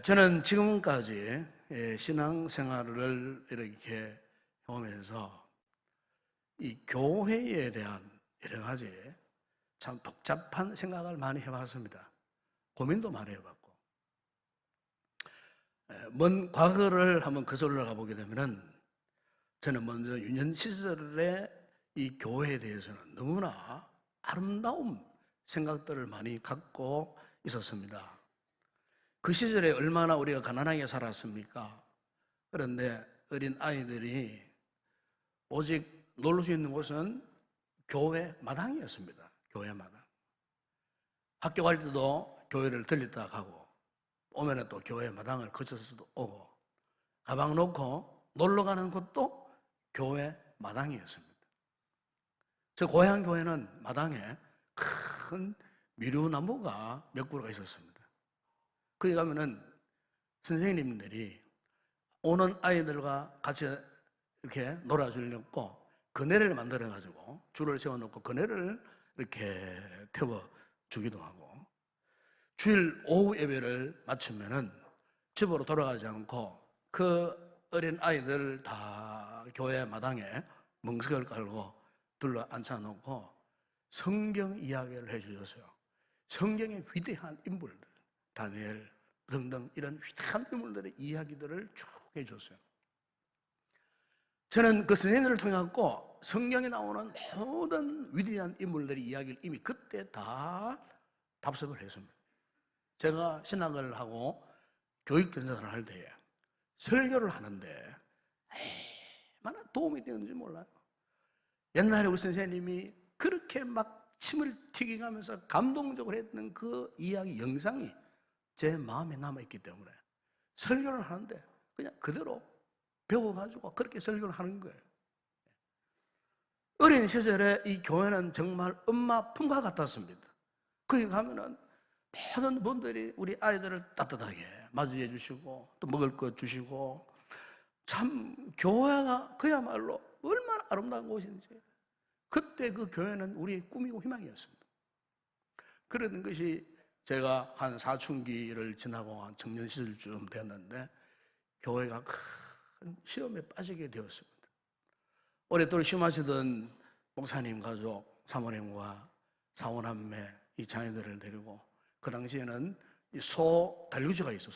저는 지금까지 신앙생활을 이렇게 해오면서 이 교회에 대한 여러 가지 참 복잡한 생각을 많이 해봤습니다. 고민도 많이 해봤고, 먼 과거를 한번 거슬러 가보게 되면은 저는 먼저 유년 시절에 이 교회에 대해서는 너무나 아름다운 생각들을 많이 갖고 있었습니다. 그 시절에 얼마나 우리가 가난하게 살았습니까? 그런데 어린 아이들이 오직 놀 수 있는 곳은 교회 마당이었습니다. 교회 마당. 학교 갈 때도 교회를 들렸다 가고, 오면은 또 교회 마당을 거쳐서도 오고, 가방 놓고 놀러 가는 곳도 교회 마당이었습니다. 저 고향 교회는 마당에 큰 미루나무가 몇 그루가 있었습니다. 거기 가면은 선생님들이 오는 아이들과 같이 이렇게 놀아주려고 그네를 만들어가지고 줄을 세워놓고 그네를 이렇게 태워주기도 하고, 주일 오후 예배를 마치면은 집으로 돌아가지 않고 그 어린 아이들 다 교회 마당에 멍석을 깔고 둘러 앉혀놓고 성경 이야기를 해주셨어요. 성경의 위대한 인물들, 다니엘 등등 이런 위대한 인물들의 이야기들을 쭉 해줬어요. 저는 그 선생님들을 통해 갖고 성경에 나오는 모든 위대한 인물들의 이야기를 이미 그때 다 답습을 했습니다. 제가 신학을 하고 교육전사를 할 때에 설교를 하는데 얼마나 도움이 되었는지 몰라요. 옛날에 우리 선생님이 그렇게 막 침을 튀기면서 감동적으로 했던 그 이야기 영상이 제 마음에 남아있기 때문에 설교를 하는데 그냥 그대로 배워가지고 그렇게 설교를 하는 거예요. 어린 시절에 이 교회는 정말 엄마 품과 같았습니다. 거기 가면은 모든 분들이 우리 아이들을 따뜻하게 맞이해 주시고 또 먹을 것 주시고, 참 교회가 그야말로 얼마나 아름다운 곳인지, 그때 그 교회는 우리의 꿈이고 희망이었습니다. 그러던 것이 제가 한 사춘기를 지나고 한 청년 시절쯤 됐는데 교회가 큰 시험에 빠지게 되었습니다. 오랫동안 시험하시던 목사님 가족, 사모님과 사오남매 이 자녀들을 데리고, 그 당시에는 이 소달구지가 있어.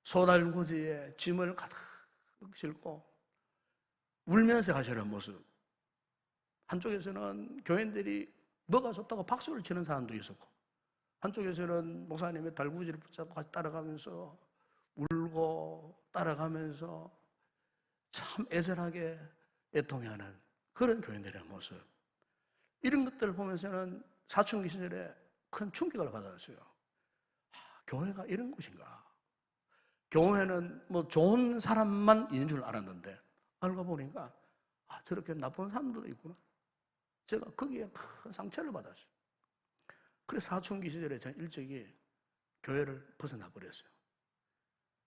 소달구지에 짐을 가득 싣고 울면서 가시는 모습. 한쪽에서는 교인들이 뭐가 좋다고 박수를 치는 사람도 있었고, 한쪽에서는 목사님의 달구지를 붙잡고 같이 따라가면서 울고 따라가면서 참 애절하게 애통해하는 그런 교인들의 모습. 이런 것들을 보면서는 사춘기 시절에 큰 충격을 받았어요. 교회가 이런 곳인가? 교회는 뭐 좋은 사람만 있는 줄 알았는데 알고 보니까 저렇게 나쁜 사람들도 있구나. 제가 거기에 큰 상처를 받았어요. 그래서 사춘기 시절에 저는 일찍이 교회를 벗어나 버렸어요.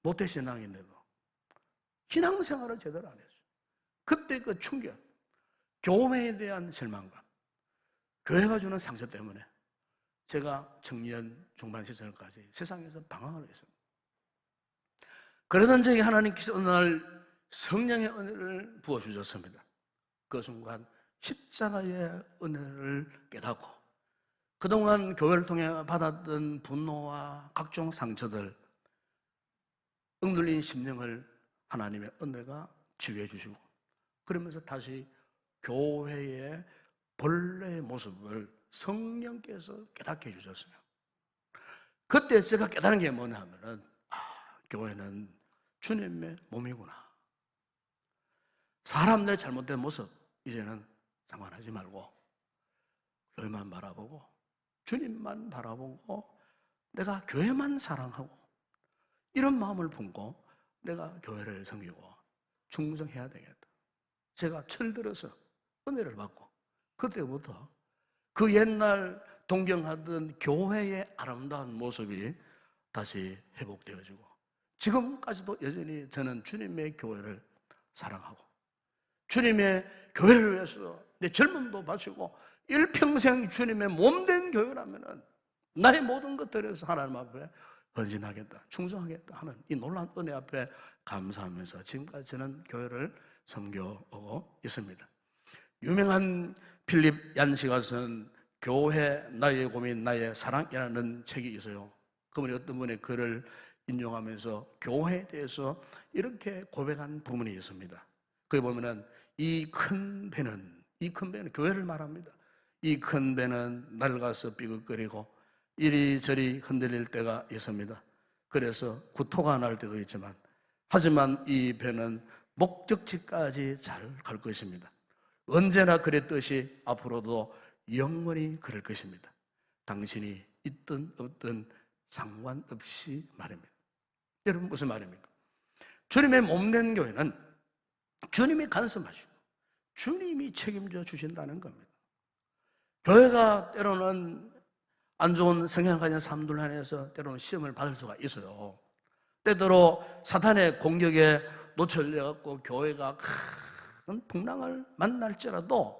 모태신앙인데도 신앙생활을 제대로 안 했어요. 그때 그 충격, 교회에 대한 실망감, 교회가 주는 상처 때문에 제가 청년 중반 시절까지 세상에서 방황을 했습니다. 그러던 적에 하나님께서 어느 날 성령의 은혜를 부어주셨습니다. 그 순간 십자가의 은혜를 깨닫고 그동안 교회를 통해 받았던 분노와 각종 상처들, 억눌린 심령을 하나님의 은혜가 치유해 주시고, 그러면서 다시 교회의 본래의 모습을 성령께서 깨닫게 해주셨어요. 그때 제가 깨달은 게 뭐냐 하면은 교회는 주님의 몸이구나. 사람들의 잘못된 모습 이제는 상관하지 말고 교회만 바라보고 주님만 바라보고 내가 교회만 사랑하고 이런 마음을 품고 내가 교회를 섬기고 충성해야 되겠다. 제가 철들어서 은혜를 받고 그때부터 그 옛날 동경하던 교회의 아름다운 모습이 다시 회복되어지고, 지금까지도 여전히 저는 주님의 교회를 사랑하고 주님의 교회를 위해서 내 젊음도 바치고 일평생 주님의 몸된 교회라면은 나의 모든 것들에서 하나님 앞에 헌신하겠다, 충성하겠다 하는 이 놀라운 은혜 앞에 감사하면서 지금까지 저는 교회를 섬겨오고 있습니다. 유명한 필립 얀시가 쓴 교회 나의 고민 나의 사랑이라는 책이 있어요. 그분이 어떤 분의 글을 인용하면서 교회에 대해서 이렇게 고백한 부분이 있습니다. 거기 보면은 이 큰 배는 교회를 말합니다. 이 큰 배는 낡아서 삐걱거리고 이리저리 흔들릴 때가 있습니다. 그래서 구토가 날 때도 있지만 하지만 이 배는 목적지까지 잘 갈 것입니다. 언제나 그랬듯이 앞으로도 영원히 그럴 것입니다. 당신이 있든 없든 상관없이 말입니다. 여러분 무슨 말입니까? 주님의 몸된 교회는 주님이 간섭하시고 주님이 책임져 주신다는 겁니다. 교회가 때로는 안 좋은 성향을 가진 사람들 안에서 때로는 시험을 받을 수가 있어요. 때때로 사탄의 공격에 노출되어갖고 교회가 큰 풍랑을 만날지라도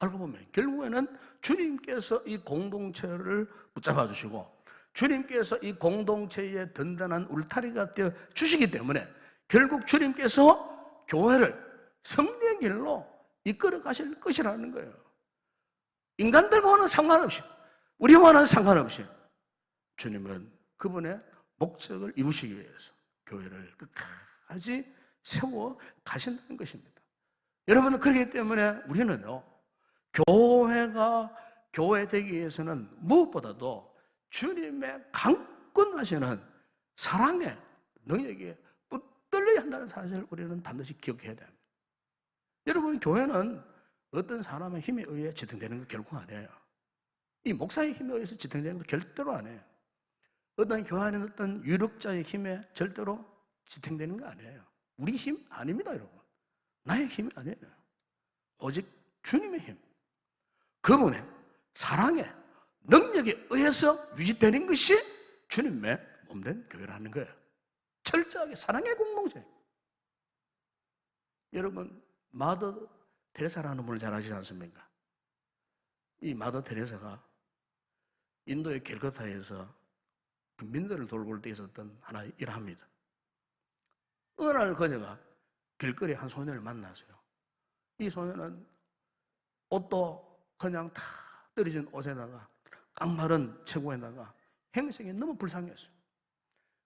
알고 보면 결국에는 주님께서 이 공동체를 붙잡아 주시고 주님께서 이 공동체의 든든한 울타리가 되어 주시기 때문에 결국 주님께서 교회를 성령의 길로 이끌어 가실 것이라는 거예요. 인간들과는 상관없이 우리와는 상관없이 주님은 그분의 목적을 이루시기 위해서 교회를 끝까지 세워 가신다는 것입니다. 여러분 그렇기 때문에 우리는요 교회가 교회 되기 위해서는 무엇보다도 주님의 강권하시는 사랑의 능력에 붙들려야 한다는 사실을 우리는 반드시 기억해야 됩니다. 여러분 교회는 어떤 사람의 힘에 의해 지탱되는 거 결코 아니에요. 이 목사의 힘에 의해서 지탱되는 거 절대로 아니에요. 어떤 교회 안에 어떤 유력자의 힘에 절대로 지탱되는 거 아니에요. 우리 힘 아닙니다, 여러분. 나의 힘이 아니에요. 오직 주님의 힘, 그분의 사랑의 능력에 의해서 유지되는 것이 주님의 몸된 교회라는 거예요. 철저하게 사랑의 공동체. 여러분 마더 테레사라는 분을 잘 아시지 않습니까? 이 마더 테레사가 인도의 캘커타에서 민들을 돌볼 때 있었던 하나의 일합니다. 어느 날 그녀가 길거리에 한 소년을 만났어요. 이 소년은 옷도 그냥 다 떨어진 옷에다가 깡마른 체구에다가 행색이 너무 불쌍했어요.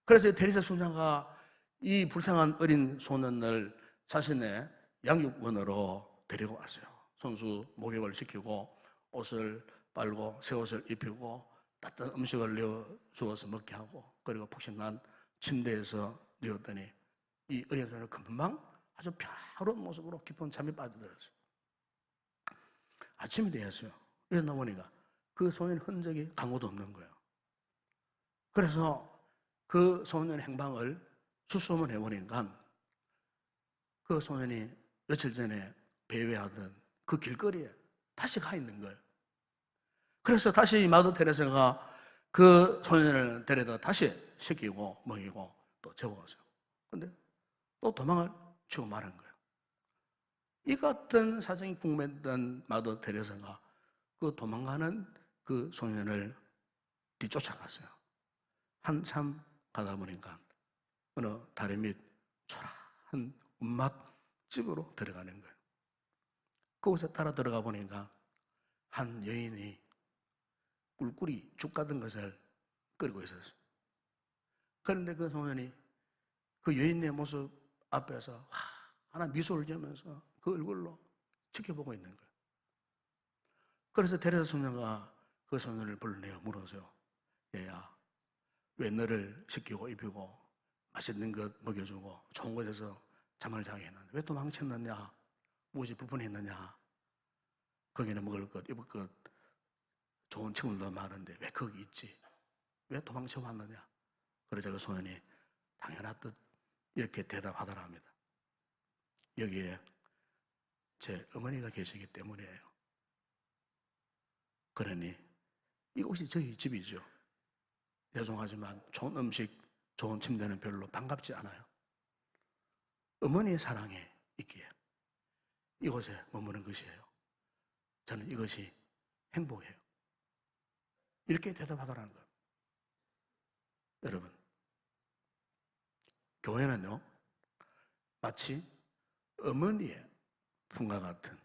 그래서 테레사 순자가 이 불쌍한 어린 소년을 자신의 양육원으로 데리고 왔어요. 손수 목욕을 시키고 옷을 빨고 새 옷을 입히고 따뜻한 음식을 내어주어서 먹게 하고 그리고 푹신한 침대에서 누웠더니 이 어린 소년은 금방 아주 평화로운 모습으로 깊은 잠에 빠져들었어요. 아침이 되었어요. 일어나 보니까 그 소년의 흔적이 아무도 없는 거예요. 그래서 그 소년의 행방을 수소문 해보니까 그 소년이 며칠 전에 배회하던 그 길거리에 다시 가 있는 거예요. 그래서 다시 마더 테레사가 그 소년을 데려다 다시 시키고 먹이고 또 재워왔어요. 근데 또 도망을 치고 말한 거예요. 이 같은 사정이 궁금했던 마더 테레사가 그 도망가는 그 소년을 뒤쫓아갔어요. 한참 가다 보니까 어느 다리 밑 초라한 움막집으로 들어가는 거예요. 그곳에 따라 들어가 보니까 한 여인이 꿀꿀이 죽 같은 것을 끓이고 있었어요. 그런데 그 소년이 그 여인의 모습 앞에서 하나 미소를 지으면서 그 얼굴로 지켜보고 있는 거예요. 그래서 테레사 소녀가 그 소년을 불러내어 물어서요. 얘야, 왜 너를 시키고 입히고 맛있는 것 먹여주고 좋은 곳에서 잠을 자게 했는데 왜 도망쳤느냐? 무엇이 불편했느냐? 거기는 먹을 것, 입을 것, 좋은 친구들도 많은데 왜 거기 있지? 왜 도망쳐 왔느냐? 그러자 그 소년이 당연하듯 이렇게 대답하더라 합니다. 여기에 제 어머니가 계시기 때문이에요. 그러니 이곳이 저희 집이죠. 죄송하지만 좋은 음식, 좋은 침대는 별로 반갑지 않아요. 어머니의 사랑에 있기에 이곳에 머무는 것이에요. 저는 이것이 행복해요. 이렇게 대답하더라는 거예요. 여러분, 교회는요, 마치 어머니의 품과 같은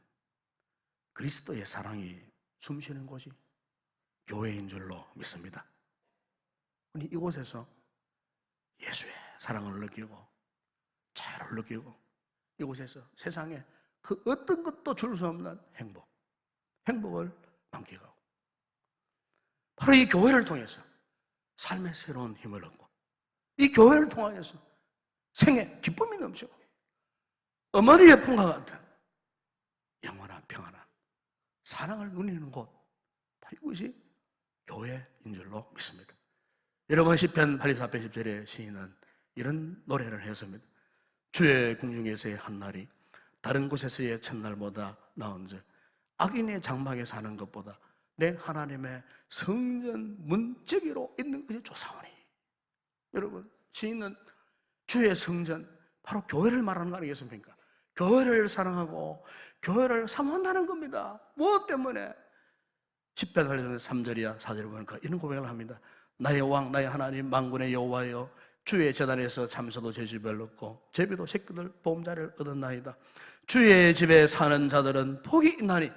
그리스도의 사랑이 숨쉬는 곳이 교회인 줄로 믿습니다. 우리 이곳에서 예수의 사랑을 느끼고 자유를 느끼고 이곳에서 세상에 그 어떤 것도 줄 수 없는 행복을 만끽하고 바로 이 교회를 통해서 삶의 새로운 힘을 얻고 이 교회를 통하여서 생애 기쁨이 넘치고 어머니의 품과 같은 영원한 평안한 사랑을 누리는 곳, 바로 이것이 교회인 줄로 믿습니다. 여러분 시편 84편 10절에 시인은 이런 노래를 했습니다. 주의 궁중에서의 한날이 다른 곳에서의 첫날보다 나은즉 악인의 장막에 사는 것보다 내 하나님의 성전 문지기로 있는 것이 좋사오니. 여러분 시인은 주의 성전, 바로 교회를 말하는 거 아니겠습니까? 교회를 사랑하고 교회를 사모한다는 겁니다. 무엇 때문에? 10편 3절이야 4절을 보니까 이런 고백을 합니다. 나의 왕 나의 하나님 만군의 여호와여, 주의 제단에서 참소도 제집을 얻고 제비도 새끼들 보험자를 얻었나이다. 주의 집에 사는 자들은 복이 있나니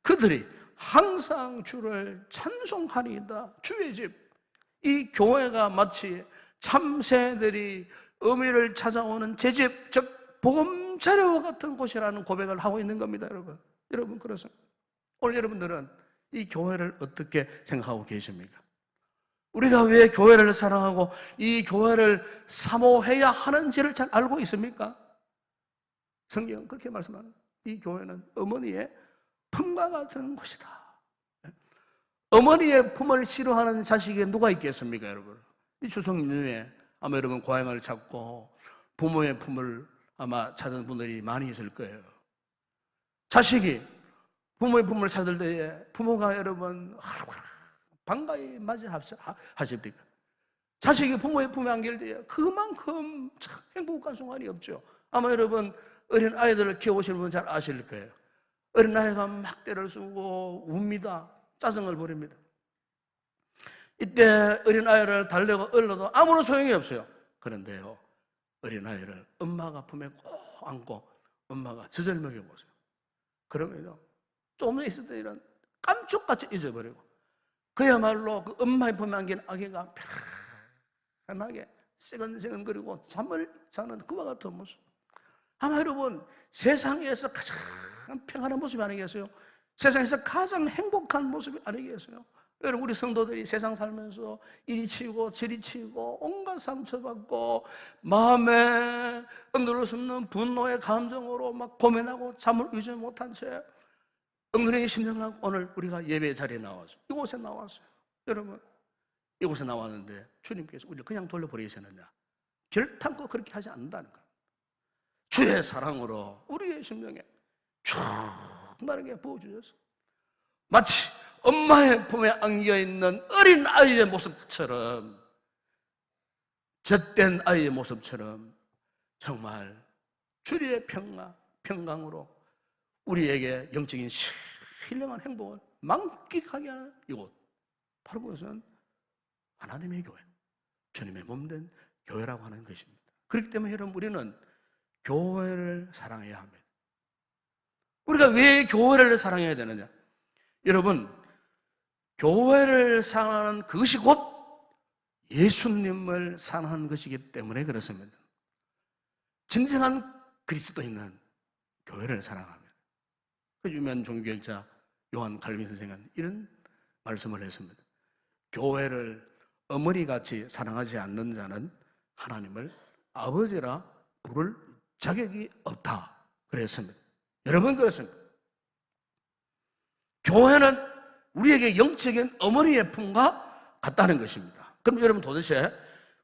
그들이 항상 주를 찬송하리이다. 주의 집, 이 교회가 마치 참새들이 어미를 찾아오는 제집, 즉 보험자료와 같은 곳이라는 고백을 하고 있는 겁니다. 여러분 그렇습니다. 오늘 여러분들은 이 교회를 어떻게 생각하고 계십니까? 우리가 왜 교회를 사랑하고 이 교회를 사모해야 하는지를 잘 알고 있습니까? 성경은 그렇게 말씀합니다. 이 교회는 어머니의 품과 같은 곳이다. 어머니의 품을 싫어하는 자식이 누가 있겠습니까, 여러분? 이 추석 연휴에 아마 여러분 고향을 찾고 부모의 품을 아마 찾은 분들이 많이 있을 거예요. 자식이 부모의 품을 찾을 때에 부모가 여러분 반가이 맞이하십니까? 자식이 부모의 품에 안길 때에 그만큼 참 행복한 순간이 없죠. 아마 여러분 어린 아이들을 키워보시는 분 잘 아실 거예요. 어린 아이가 막 때를 쓰고 웁니다. 짜증을 부립니다. 이때 어린 아이를 달래고 얼러도 아무런 소용이 없어요. 그런데요, 어린 아이를 엄마가 품에 꼭 안고 엄마가 젖을 먹여보세요. 그러면요, 조금 전에 있을 때 이런 깜짝같이 잊어버리고 그야말로 그 엄마의 품에 안긴 아기가 편하게 새근새근거리고 잠을 자는 그와 같은 모습. 아마 여러분 세상에서 가장 평안한 모습이 아니겠어요? 세상에서 가장 행복한 모습이 아니겠어요? 여러분 우리 성도들이 세상 살면서 이리 치고 저리 치고 온갖 상처받고 마음에 억누를 수 없는 분노의 감정으로 막 고민하고 잠을 이루지 못한 채 엉뚱하게 심정을 하고 오늘 우리가 예배 자리에 나와서 이곳에 나왔어요. 여러분 이곳에 나왔는데 주님께서 우리를 그냥 돌려버리시느냐? 결탄코 그렇게 하지 않는다는 거예요. 주의 사랑으로 우리의 심령에 충만하게 부어주셔서 마치 엄마의 품에 안겨있는 어린 아이의 모습처럼, 젖된 아이의 모습처럼 정말 주의 평강으로 우리에게 영적인 신령한 행복을 만끽하게 하는 이곳, 바로 그것은 하나님의 교회, 주님의 몸된 교회라고 하는 것입니다. 그렇기 때문에 여러분 우리는 교회를 사랑해야 합니다. 우리가 왜 교회를 사랑해야 되느냐? 여러분 교회를 사랑하는 그것이 곧 예수님을 사랑하는 것이기 때문에 그렇습니다. 진정한 그리스도인은 교회를 사랑합니다. 그 유명한 종교학자 요한 칼빈 선생은 이런 말씀을 했습니다. 교회를 어머니같이 사랑하지 않는 자는 하나님을 아버지라 부를 자격이 없다 그랬습니다. 여러분 그렇습니다. 교회는 우리에게 영적인 어머니의 품과 같다는 것입니다. 그럼 여러분 도대체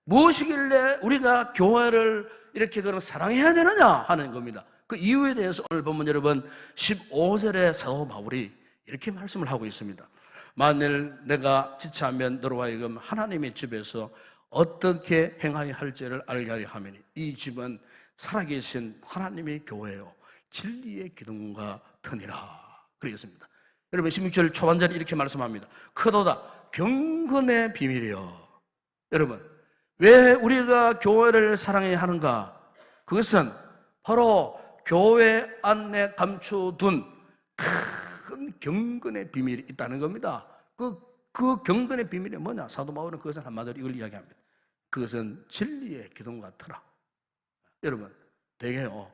무엇이길래 우리가 교회를 이렇게 그럼 사랑해야 되느냐 하는 겁니다. 그 이유에 대해서 오늘 보면 여러분 15절에 사도 바울이 이렇게 말씀을 하고 있습니다. 만일 내가 지체하면 너로 하여금 하나님의 집에서 어떻게 행하여 할지를 알게 하려 하매니 이 집은 살아계신 하나님의 교회요 진리의 기둥과 터니라 그러겠습니다. 여러분 16절 초반절에 이렇게 말씀합니다. 크도다 경건의 비밀이요. 여러분 왜 우리가 교회를 사랑해야 하는가? 그것은 바로 교회 안에 감춰둔 큰 경건의 비밀이 있다는 겁니다. 그 경건의 비밀이 뭐냐? 사도 바울은 그것을 한마디로 이걸 이야기합니다. 그것은 진리의 기둥과 터라. 여러분, 대개요,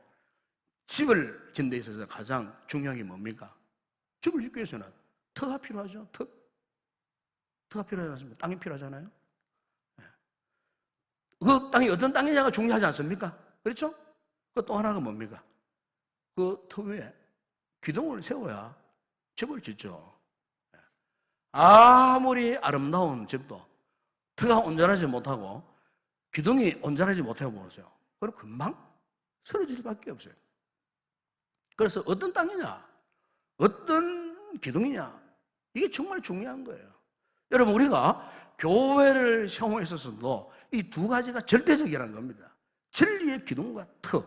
집을 짓는 데 있어서 가장 중요한 게 뭡니까? 집을 짓기 위해서는 터가 필요하죠. 터가 필요하지 않습니까? 땅이 필요하잖아요. 그 땅이 어떤 땅이냐가 중요하지 않습니까? 그렇죠? 그 또 하나가 뭡니까? 그 터 위에 기둥을 세워야 집을 짓죠. 아무리 아름다운 집도 터가 온전하지 못하고 기둥이 온전하지 못해 보세요. 그럼 금방 쓰러질 수밖에 없어요. 그래서 어떤 땅이냐, 어떤 기둥이냐, 이게 정말 중요한 거예요. 여러분, 우리가 교회를 세움에 있어서도 이 두 가지가 절대적이라는 겁니다. 진리의 기둥과 터.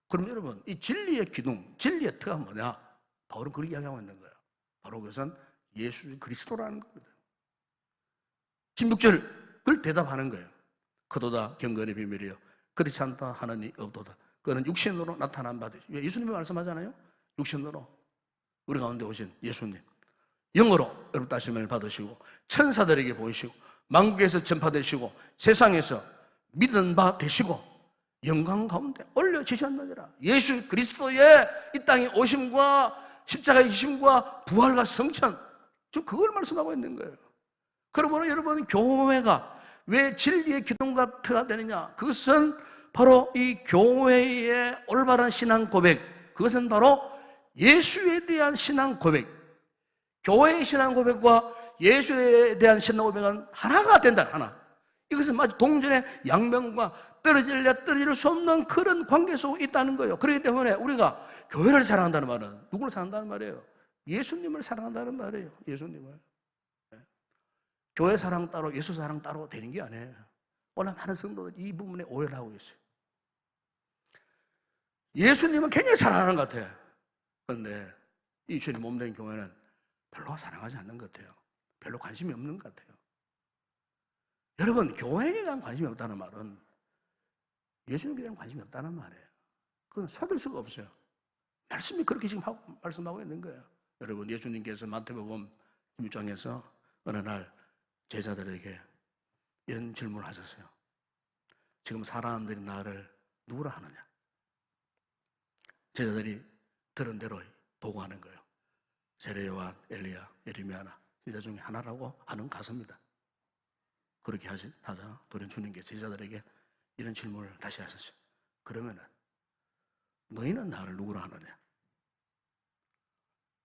그럼 여러분, 이 진리의 기둥, 진리의 터가 뭐냐? 바울은 그렇게 이야기하고 있는 거예요. 바로 그것은 예수 그리스도라는 겁니다. 16절, 그걸 대답하는 거예요. 그도다 경건의 비밀이요, 그렇지 않다 하느니 없도다. 그는 육신으로 나타난 바 되시. 왜 예수님이 말씀하잖아요. 육신으로 우리 가운데 오신 예수님, 영으로 여러분 따심을 받으시고 천사들에게 보이시고 만국에서 전파되시고 세상에서 믿은 바 되시고 영광 가운데 올려지셨느니라. 예수 그리스도의 이 땅에 오심과 십자가의 지심과 부활과 성천, 지금 그걸 말씀하고 있는 거예요. 그러므로 여러분, 교회가 왜 진리의 기둥과 터가 되느냐? 그것은 바로 이 교회의 올바른 신앙 고백, 그것은 바로 예수에 대한 신앙 고백, 교회의 신앙 고백과 예수에 대한 신앙 고백은 하나가 된다. 하나. 이것은 마치 동전의 양면과 떨어질 수 없는 그런 관계 속에 있다는 거예요. 그렇기 때문에 우리가 교회를 사랑한다는 말은 누구를 사랑한다는 말이에요? 예수님을 사랑한다는 말이에요. 예수님을. 교회 사랑 따로 예수 사랑 따로 되는 게 아니에요. 오늘 많은 성도들이 이 부분에 오해를 하고 있어요. 예수님은 굉장히 사랑하는 것 같아요. 그런데 이 주님 몸된 교회는 별로 사랑하지 않는 것 같아요. 별로 관심이 없는 것 같아요. 여러분, 교회에 대한 관심이 없다는 말은 예수님에 대한 관심이 없다는 말이에요. 그건 속일 수가 없어요. 말씀이 그렇게 지금 말씀하고 있는 거예요. 여러분, 예수님께서 마태복음 16장에서 어느 날 제자들에게 이런 질문을 하셨어요. 지금 사람들이 나를 누구라 하느냐? 제자들이 들은 대로 보고하는 거예요. 세례 요한, 엘리야, 예레미야나 제자 중에 하나라고 하는 가섭니다. 그렇게 하자 도련 주님께 제자들에게 이런 질문을 다시 하셨어요. 그러면은 너희는 나를 누구라 하느냐?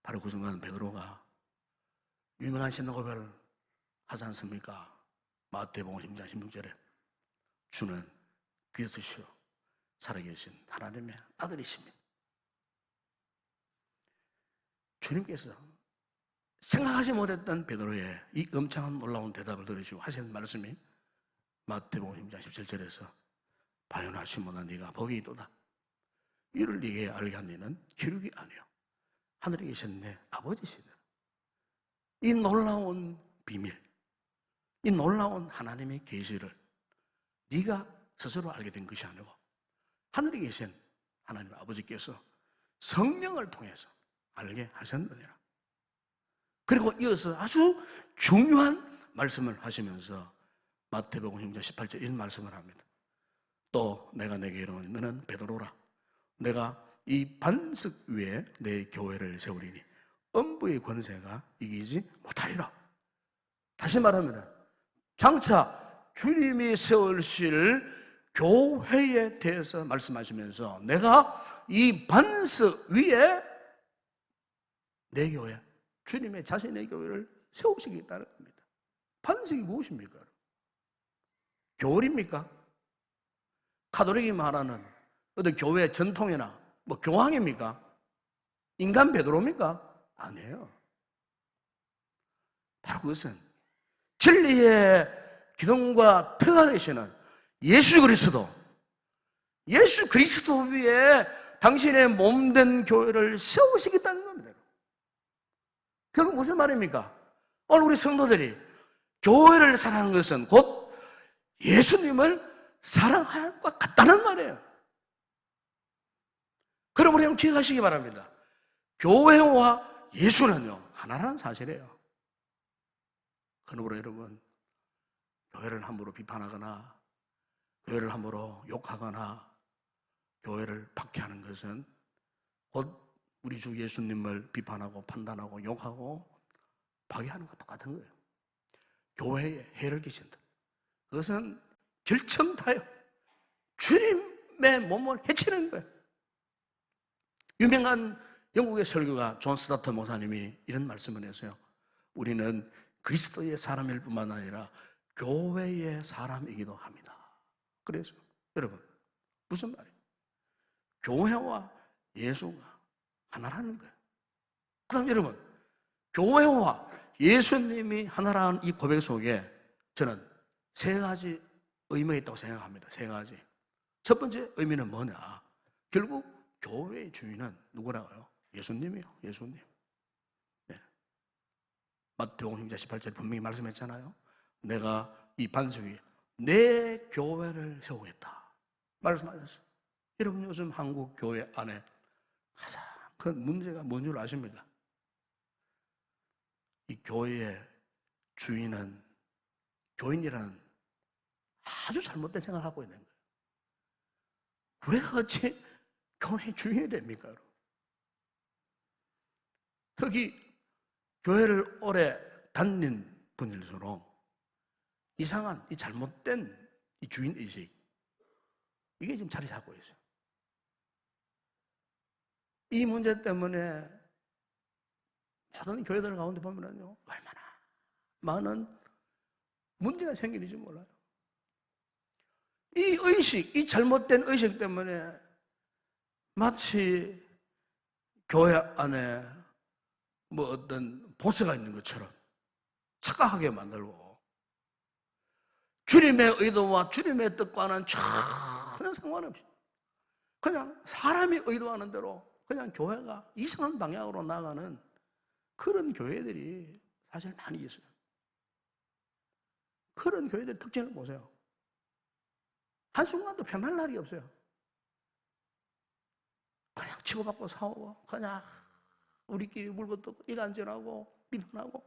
바로 그 순간 베드로가 유명한 신앙 고백을 하지 않습니까? 마태복음 10장 16절에 주는 그리스도시요 살아계신 하나님의 아들이십니다. 주님께서 생각하지 못했던 베드로의 이 엄청난 놀라운 대답을 들으시고 하시는 말씀이 마태복음 10장 17절에서 바요나 시몬아 네가 복이 있도다. 이를 네게 알게 한 이는 기록이 아니요 하늘에 계신 내 아버지시니라. 이 놀라운 비밀, 이 놀라운 하나님의 계시를 네가 스스로 알게 된 것이 아니고 하늘에 계신 하나님 아버지께서 성령을 통해서 알게 하셨느니라. 그리고 이어서 아주 중요한 말씀을 하시면서 마태복음 6장 18절 이런 말씀을 합니다. 또 내가 내게 이르노니 너는 베드로라. 내가 이 반석 위에 내 교회를 세우리니 엄부의 권세가 이기지 못하리라. 다시 말하면 장차 주님이 세우실 교회에 대해서 말씀하시면서 내가 이 반석 위에 내 교회, 주님의 자신의 교회를 세우시겠다는 겁니다. 반석이 무엇입니까? 교리입니까? 카톨릭이 말하는 어떤 교회 전통이나 뭐 교황입니까? 인간 베드로입니까? 아니에요. 바로 그것은 진리의 기둥과 터가 되시는 예수 그리스도, 예수 그리스도 위에 당신의 몸된 교회를 세우시겠다는 겁니다. 결국 무슨 말입니까? 오늘 우리 성도들이 교회를 사랑하는 것은 곧 예수님을 사랑할 것 같다는 말이에요. 그럼 우리는 기억하시기 바랍니다. 교회와 예수는요, 하나라는 사실이에요. 그러므로 여러분, 교회를 함부로 비판하거나 교회를 함부로 욕하거나 교회를 박해하는 것은 곧 우리 주 예수님을 비판하고 판단하고 욕하고 박해하는 것과 똑같은 거예요. 교회에 해를 끼친다. 그것은 결정타요. 주님의 몸을 해치는 거예요. 유명한 영국의 설교가 존 스타트 목사님이 이런 말씀을 했어요. 우리는 그리스도의 사람일 뿐만 아니라 교회의 사람이기도 합니다. 그래서 여러분, 무슨 말이에요? 교회와 예수가 하나라는 거예요. 그럼 여러분, 교회와 예수님이 하나라는 이 고백 속에 저는 세 가지 의미가 있다고 생각합니다. 세 가지. 첫 번째 의미는 뭐냐? 결국 교회의 주인은 누구라고요? 예수님이요. 예수님. 네. 마태복음 6장 18절에 분명히 말씀했잖아요. 내가 이 반석 위에 내 교회를 세우겠다 말씀하셨어요. 여러분, 요즘 한국 교회 안에 가장 큰 문제가 뭔 줄 아십니까? 이 교회의 주인은 교인이라는 아주 잘못된 생각을 하고 있는 거예요. 우리가 어찌 교회의 주인이 됩니까, 여러분? 특히 교회를 오래 다닌 분일수록 이상한 이 잘못된 이 주인의식, 이게 지금 자리 잡고 있어요. 이 문제 때문에 다른 교회들 가운데 보면요, 얼마나 많은 문제가 생기는지 몰라요. 이 의식, 이 잘못된 의식 때문에 마치 교회 안에 뭐 어떤 보스가 있는 것처럼 착각하게 만들고 주님의 의도와 주님의 뜻과는 전혀 상관없이 그냥 사람이 의도하는 대로 그냥 교회가 이상한 방향으로 나가는 그런 교회들이 사실 많이 있어요. 그런 교회들 특징을 보세요. 한순간도 편할 날이 없어요. 그냥 치고받고 싸우고 그냥 우리끼리 물고 뜯고 이간질하고 비판하고.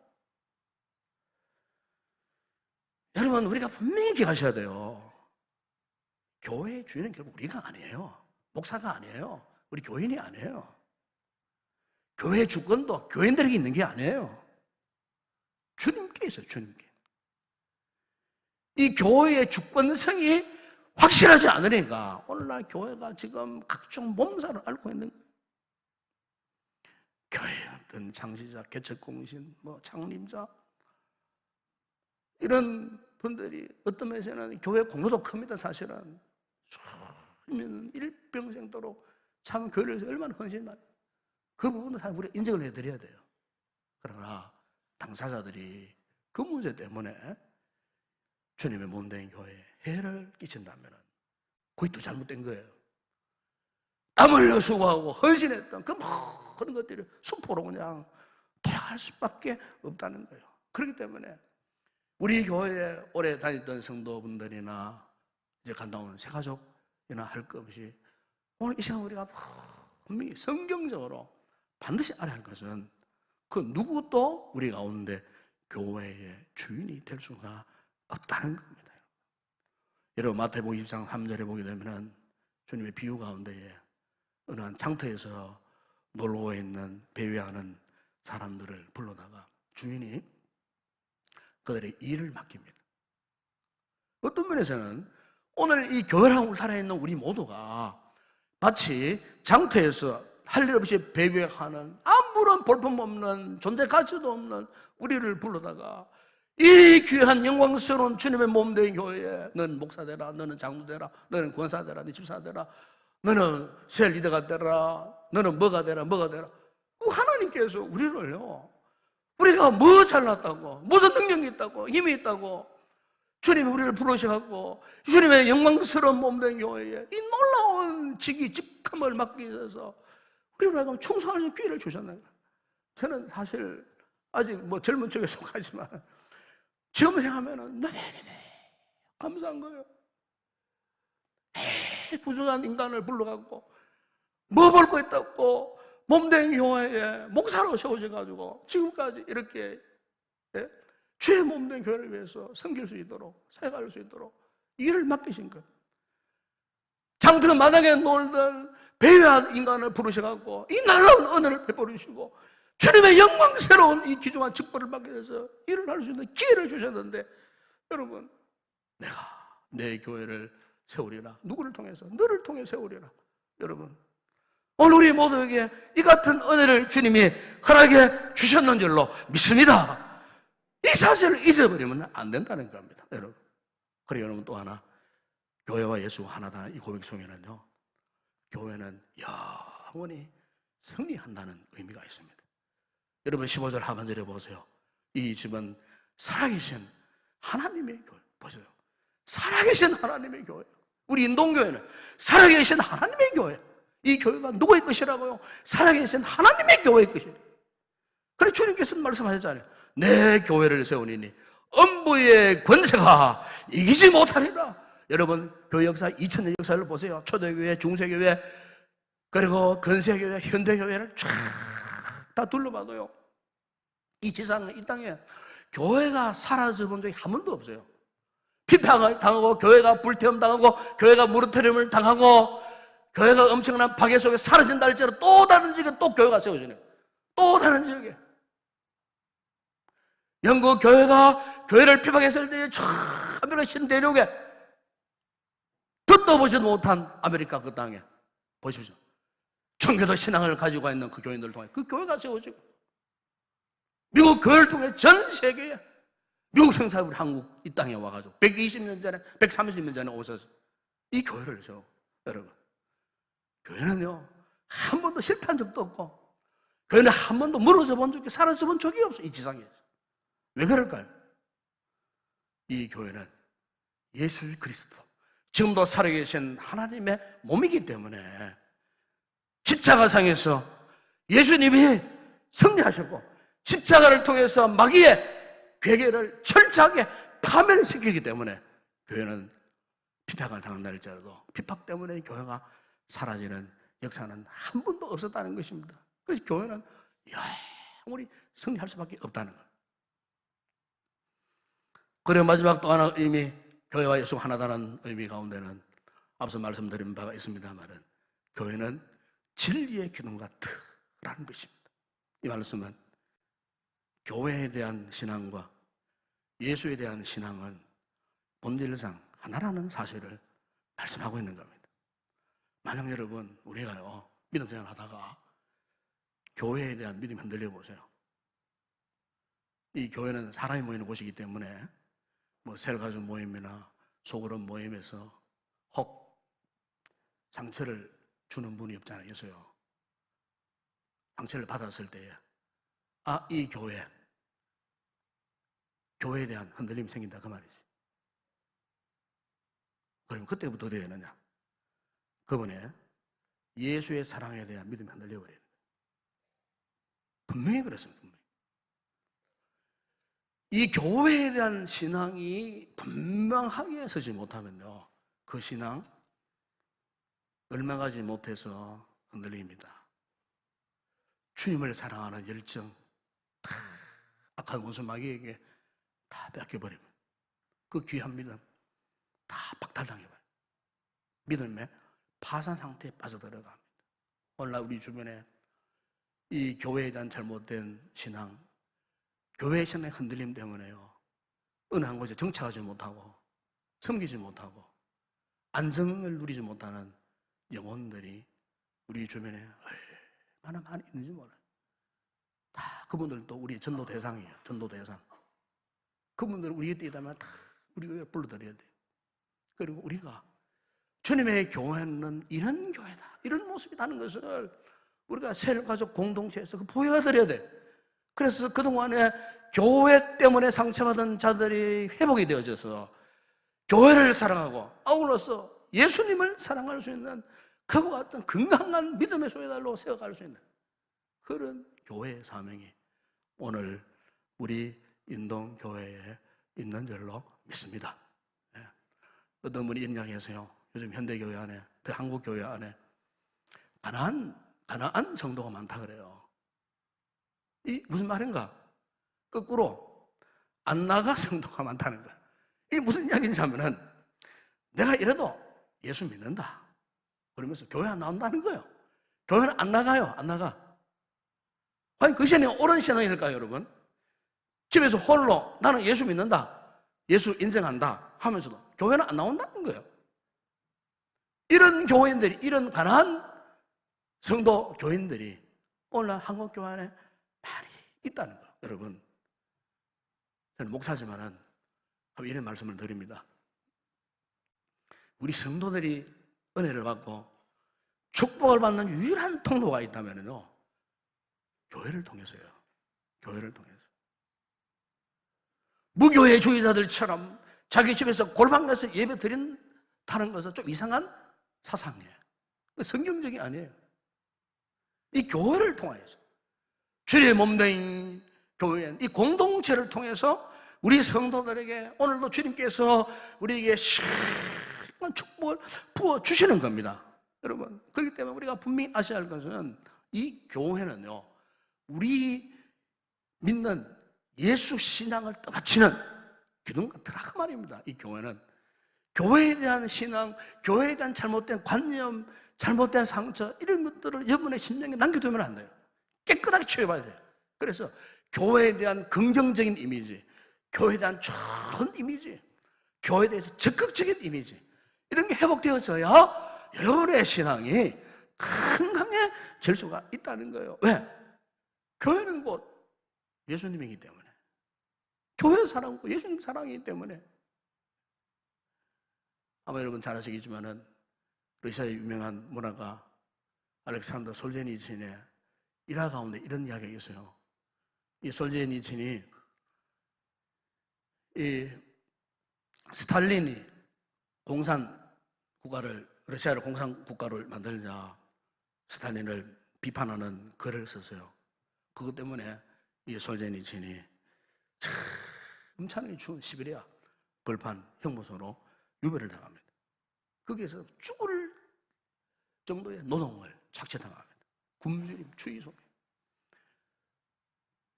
여러분, 우리가 분명히 기억하셔야 돼요. 교회의 주인은 결국 우리가 아니에요. 목사가 아니에요. 우리 교인이 아니에요. 교회의 주권도 교인들에게 있는 게 아니에요. 주님께 있어요. 주님께. 이 교회의 주권성이 확실하지 않으니까 오늘날 교회가 지금 각종 몸살을 앓고 있는 거예요. 교회의 어떤 창시자, 개척공신, 창림자 이런 분들이 어떤 면에서는 교회 공로도 큽니다. 사실은 수면 일평생도록 참 교회를 위해서 얼마나 헌신만, 그 부분도 사실 우리가 인정을 해드려야 돼요. 그러나 당사자들이 그 문제 때문에 주님의 몸된 교회에 해를 끼친다면 그게 또 잘못된 거예요. 땀 흘려 수고하고 헌신했던 그 모든 것들이 수포로 그냥 돌아갈 수밖에 없다는 거예요. 그렇기 때문에 우리 교회에 오래 다녔던 성도분들이나 이제 간다 오는 새가족이나 할 것 없이 오늘 이 시간 우리가 분명히 성경적으로 반드시 알아야 할 것은 그 누구도 우리 가운데 교회의 주인이 될 수가 없다는 겁니다. 여러분, 마태복음 23장 3절에 보게 되면 주님의 비유 가운데에 어느 한 장터에서 놀고 있는 배회하는 사람들을 불러다가 주인이 그들의 일을 맡깁니다. 어떤 면에서는 오늘 이 교회라고 살아있는 우리 모두가 마치 장터에서 할 일 없이 배회하는 아무런 볼품없는 존재 가치도 없는 우리를 불러다가 이 귀한 영광스러운 주님의 몸된 교회에 너는 목사 되라, 너는 장로 되라, 너는 권사 되라, 네 집사 되라, 너는 셀 리더가 되라, 너는 뭐가 되라, 뭐가 되라. 하나님께서 우리를요, 우리가 뭐 잘났다고, 무슨 능력이 있다고, 힘이 있다고 주님이 우리를 부르셔갖고 주님의 영광스러운 몸된 교회에 이 놀라운 직함을 맡기 위해서 우리로 하여금 충성할 수 있는 기회를 주셨나요? 저는 사실 아직 젊은 척에 속하지만 지금 생각하면은 너무 감사한 거예요. 부족한 인간을 불러갖고 뭐 볼 거 있다고 몸된 교회에 목사로 세워져가지고 지금까지 이렇게 주의 몸된 교회를 위해서 섬길 수 있도록 살아갈 수 있도록 일을 맡기신 것. 장터 마당에 놀던 배회한 인간을 부르셔갖고 이 놀라운 은혜를 베풀으시고 주님의 영광스러운 이 귀중한 직분을 받게 돼서 일을 할 수 있는 기회를 주셨는데, 여러분, 내가 내 교회를 세우리라. 누구를 통해서? 너를 통해 세우리라. 여러분, 오늘 우리 모두에게 이 같은 은혜를 주님이 허락해 주셨는 줄로 믿습니다. 이 사실을 잊어버리면 안 된다는 겁니다, 여러분. 그리고 여러분, 또 하나, 교회와 예수가 하나다. 이 고백 속에는요, 교회는 영원히 승리한다는 의미가 있습니다. 여러분, 15절 하반절에 보세요. 이 집은 살아계신 하나님의 교회. 보세요. 살아계신 하나님의 교회. 우리 인동교회는 살아계신 하나님의 교회. 이 교회가 누구의 것이라고요? 살아계신 하나님의 교회의 것이에요. 그래 주님께서는 말씀하셨잖아요. 내 교회를 세우니니 음부의 권세가 이기지 못하리라. 여러분, 교회 역사 2000년 역사를 보세요. 초대교회, 중세교회, 그리고 근세교회, 현대교회를 쫙 다 둘러봐도요, 이 지상, 이 땅에 교회가 사라져 본 적이 한 번도 없어요. 비판을 당하고, 교회가 불태움 당하고, 교회가 무너뜨림을 당하고, 교회가 엄청난 파괴 속에 사라진다 할지라도 또 다른 지역에 또 교회가 세워지네요. 또 다른 지역에. 영국 교회가 교회를 비판했을 때 아메리카 신대륙에 듣도 보지도 못한 아메리카 그 땅에 보십시오. 청교도 신앙을 가지고 있는 그 교인들을 통해 그 교회가 세워지고, 미국 교회를 통해 전 세계에 미국 성사들 한국 이 땅에 와가지고 120년 전에 130년 전에 오셔서 이 교회를 세워. 여러분, 교회는요 한 번도 실패한 적도 없고, 교회는 한 번도 무너져 본 적이, 사라져 본 적이 없어요. 이 지상에. 왜 그럴까요? 이 교회는 예수 그리스도, 지금도 살아계신 하나님의 몸이기 때문에 십자가상에서 예수님이 승리하셨고, 십자가를 통해서 마귀의 괴계를 철저하게 파멸시키기 때문에 교회는 비판을 당한다 할지라도 비판 때문에 교회가 사라지는 역사는 한 번도 없었다는 것입니다. 그래서 교회는 영원히 승리할 수밖에 없다는 거예요. 그리고 마지막 또 하나 의미, 교회와 예수가 하나다는 의미 가운데는 앞서 말씀드린 바가 있습니다만은, 교회는 진리의 기둥 같으라는 것입니다. 이 말씀은 교회에 대한 신앙과 예수에 대한 신앙은 본질상 하나라는 사실을 말씀하고 있는 겁니다. 만약 여러분, 우리가요 믿음 생활 하다가 교회에 대한 믿음이 흔들려 보세요. 이 교회는 사람이 모이는 곳이기 때문에 뭐 셀가족 모임이나 소그룹 모임에서 혹 상처를 주는 분이 없잖아요. 상처를 받았을 때에 이 교회에 대한 흔들림이 생긴다 그 말이지. 그럼 그때부터 어떻게 되느냐? 그분의 예수의 사랑에 대한 믿음이 흔들려버려요. 분명히 그렇습니다. 분명히. 이 교회에 대한 신앙이 분명하게 서지 못하면요, 그 신앙 얼마가지 못해서 흔들립니다. 주님을 사랑하는 열정 다 악한 원수마귀에게 다 뺏겨버리면 그 귀한 믿음 다 박탈당해버려요. 믿음의 파산 상태에 빠져들어갑니다. 오늘날 우리 주변에 이 교회에 대한 잘못된 신앙, 교회의 신앙의 흔들림 때문에요, 어느 한 곳에 정착하지 못하고 섬기지 못하고 안정을 누리지 못하는 영혼들이 우리 주변에 얼마나 많이 있는지 몰라요. 다 그분들도 우리 전도 대상이에요. 전도 대상. 그분들은 우리 곁에 있다면 다 우리 교회에 불러들여야 돼요. 그리고 우리가 주님의 교회는 이런 교회다, 이런 모습이라는 것을 우리가 세력가족 공동체에서 보여드려야 돼. 그래서 그동안에 교회 때문에 상처받은 자들이 회복이 되어져서 교회를 사랑하고 아울러서 예수님을 사랑할 수 있는 그와 같은 건강한 믿음의 소유달로 세워갈 수 있는 그런 교회의 사명이 오늘 우리 인동교회에 있는 줄로 믿습니다. 어떤 분이 이런 이야기 하세요. 요즘 현대교회 안에, 한국교회 안에 가난한 성도가 많다 그래요. 이 무슨 말인가? 거꾸로 안 나가 성도가 많다는 거야. 이게 무슨 이야기인지 하면은 내가 이래도 예수 믿는다 그러면서 교회 안 나온다는 거예요. 교회는 안 나가요. 안 나가. 아니 그 신앙이 옳은 신앙일까요, 여러분? 집에서 홀로 나는 예수 믿는다, 예수 인정한다 하면서도 교회는 안 나온다는 거예요. 이런 교인들이, 이런 가난한 성도 교인들이 오늘 한국 교회 안에 많이 있다는 거예요. 여러분, 저는 목사지만은 이런 말씀을 드립니다. 우리 성도들이 은혜를 받고 축복을 받는 유일한 통로가 있다면요, 교회를 통해서요. 교회를 통해서. 무교회주의자들처럼 자기 집에서 골방 가서 예배 드린다는 것은 좀 이상한 사상이에요. 성경적이 아니에요. 이 교회를 통해서, 주의 몸된 교회, 이 공동체를 통해서 우리 성도들에게 오늘도 주님께서 우리에게 시원한 축복을 부어주시는 겁니다. 여러분, 그렇기 때문에 우리가 분명히 아셔야 할 것은 이 교회는요, 우리 믿는 예수 신앙을 떠받치는 기둥 같으라 그 말입니다. 이 교회는 교회에 대한 신앙, 교회에 대한 잘못된 관념, 잘못된 상처 이런 것들을 여러분의 심령에 남겨두면 안 돼요. 깨끗하게 치워봐야 돼요. 그래서 교회에 대한 긍정적인 이미지, 교회에 대한 좋은 이미지, 교회에 대해서 적극적인 이미지 이런 게 회복되어져야 여러분의 신앙이 건강해질 수가 있다는 거예요. 왜? 교회는 곧 예수님이기 때문에, 교회 사랑이고 예수님 사랑이기 때문에. 아마 여러분 잘 아시겠지만은 러시아의 유명한 문화가 알렉산더 솔제니친의 일화 가운데 이런 이야기가 있어요. 이 솔제니친이 이 스탈린이 러시아를 공산 국가를 만들자 스탈린을 비판하는 글을 썼어요. 그것 때문에 이 솔제니친이 참 엄청나게 추운 시베리아 벌판 형무소로 유배를 당합니다. 거기에서 죽을 정도의 노동을 착취당합니다. 굶주림, 추위 속에.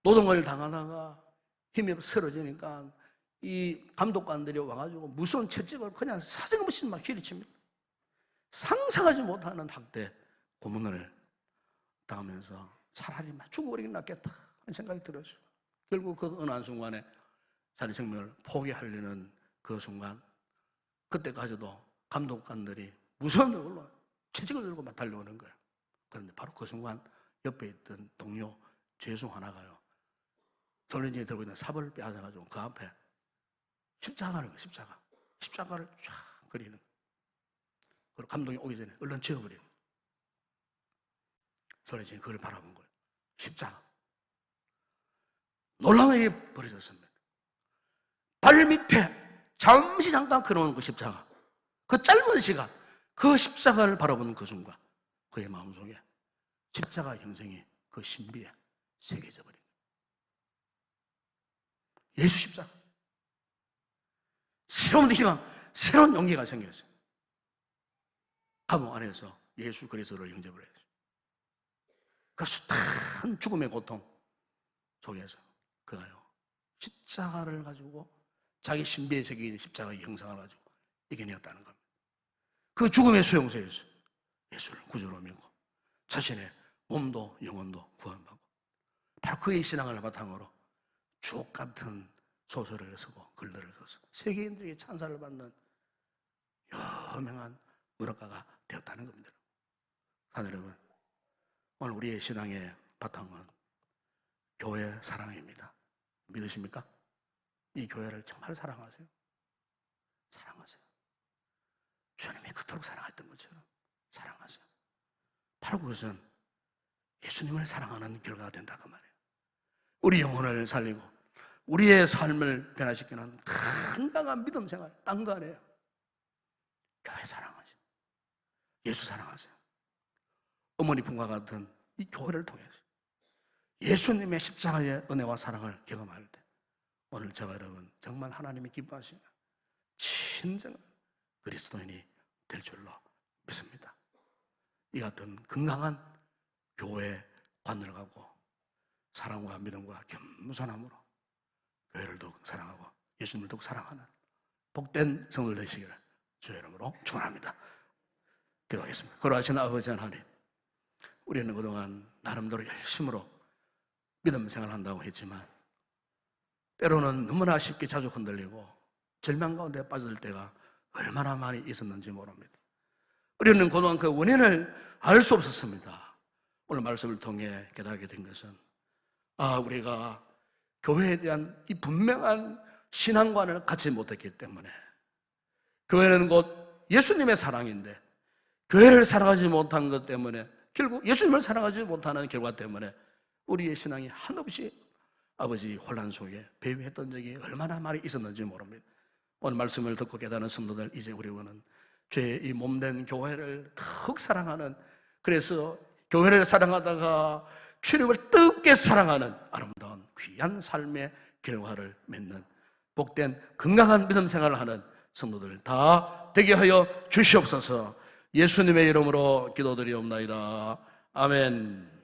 노동을 당하다가 힘이 쓰러지니까 이 감독관들이 와가지고 무서운 채찍을 그냥 사정없이 막 휘리칩니다. 상상하지 못하는 학대, 고문을 당하면서 차라리 막 죽어버리긴 낫겠다 하는 생각이 들었어요. 결국 그 어느 한순간에 자기 생명을 포기하려는 그 순간, 그때까지도 감독관들이 무서운 얼굴로 채찍을 들고 막 달려오는 거예요. 그런데 바로 그 순간 옆에 있던 동료 죄수 하나가요, 솔레니친이 들고 있는 삽을 빼앗아가지고 그 앞에 십자가를 쫙 그리는 거예요. 그리고 감독이 오기 전에 얼른 지어버리는 거예요. 솔레니친이 그걸 바라본 거예요. 십자가. 놀라운 일이 벌어졌습니다. 발 밑에 잠깐 걸어오는 그 십자가, 그 짧은 시간, 그 십자가를 바라보는 그 순간 그의 마음속에 십자가 형상이 그 신비에 새겨져 버린 거예요. 예수 십자가. 새로운 희망, 새로운 용기가 생겼어요. 감옥 안에서 예수 그리스도를 영접을 했어요. 그 숱한 죽음의 고통 속에서 그가요, 십자가를 가지고 자기 신비에 새긴 십자가의 형상을 가지고 이겨내었다는 겁니다. 그 죽음의 수용소에서 예수를 구주로 믿고 자신의 몸도 영혼도 구원받고, 바로 그의 신앙을 바탕으로 주옥 같은 소설을 쓰고 글들을 써서 세계인들에게 찬사를 받는 유명한 문학가가 되었다는 겁니다. 하늘 여러분, 오늘 우리의 신앙의 바탕은 교회 사랑입니다. 믿으십니까? 이 교회를 정말 사랑하세요? 사랑하세요. 주님이 그토록 사랑했던 것처럼 사랑하세요. 바로 그것은 예수님을 사랑하는 결과가 된다고 말해요. 우리 영혼을 살리고 우리의 삶을 변화시키는 건강한 믿음 생활, 딴 거 아니에요. 교회 사랑하세요. 예수 사랑하세요. 어머니 품과 같은 이 교회를 통해서 예수님의 십자가의 은혜와 사랑을 경험할 때 오늘 저와 여러분 정말 하나님이 기뻐하시는 진정한 그리스도인이 될 줄로 믿습니다. 이 같은 건강한 교회 관을 가고 사랑과 믿음과 겸손함으로 교회를 더욱 사랑하고 예수님을 더욱 사랑하는 복된 성도들 되시기를 주의 이름으로 축원합니다. 기도하겠습니다. 거룩하신 아버지 하나님, 우리는 그동안 나름대로 열심으로 믿음 생활한다고 했지만 때로는 너무나 쉽게 자주 흔들리고 절망 가운데 빠질 때가 얼마나 많이 있었는지 모릅니다. 우리는 그동안 그 원인을 알 수 없었습니다. 오늘 말씀을 통해 깨닫게 된 것은 우리가 교회에 대한 이 분명한 신앙관을 갖지 못했기 때문에, 교회는 곧 예수님의 사랑인데 교회를 사랑하지 못한 것 때문에, 결국 예수님을 사랑하지 못하는 결과 때문에 우리의 신앙이 한없이 아버지 혼란 속에 배회했던 적이 얼마나 많이 있었는지 모릅니다. 오늘 말씀을 듣고 깨닫는 성도들, 이제 우리는 죄의 이 몸된 교회를 더욱 사랑하는, 그래서 교회를 사랑하다가 주님을 뜨겁게 사랑하는 아름다운 귀한 삶의 결과를 맺는 복된 건강한 믿음 생활을 하는 성도들 다 되게 하여 주시옵소서. 예수님의 이름으로 기도드리옵나이다. 아멘.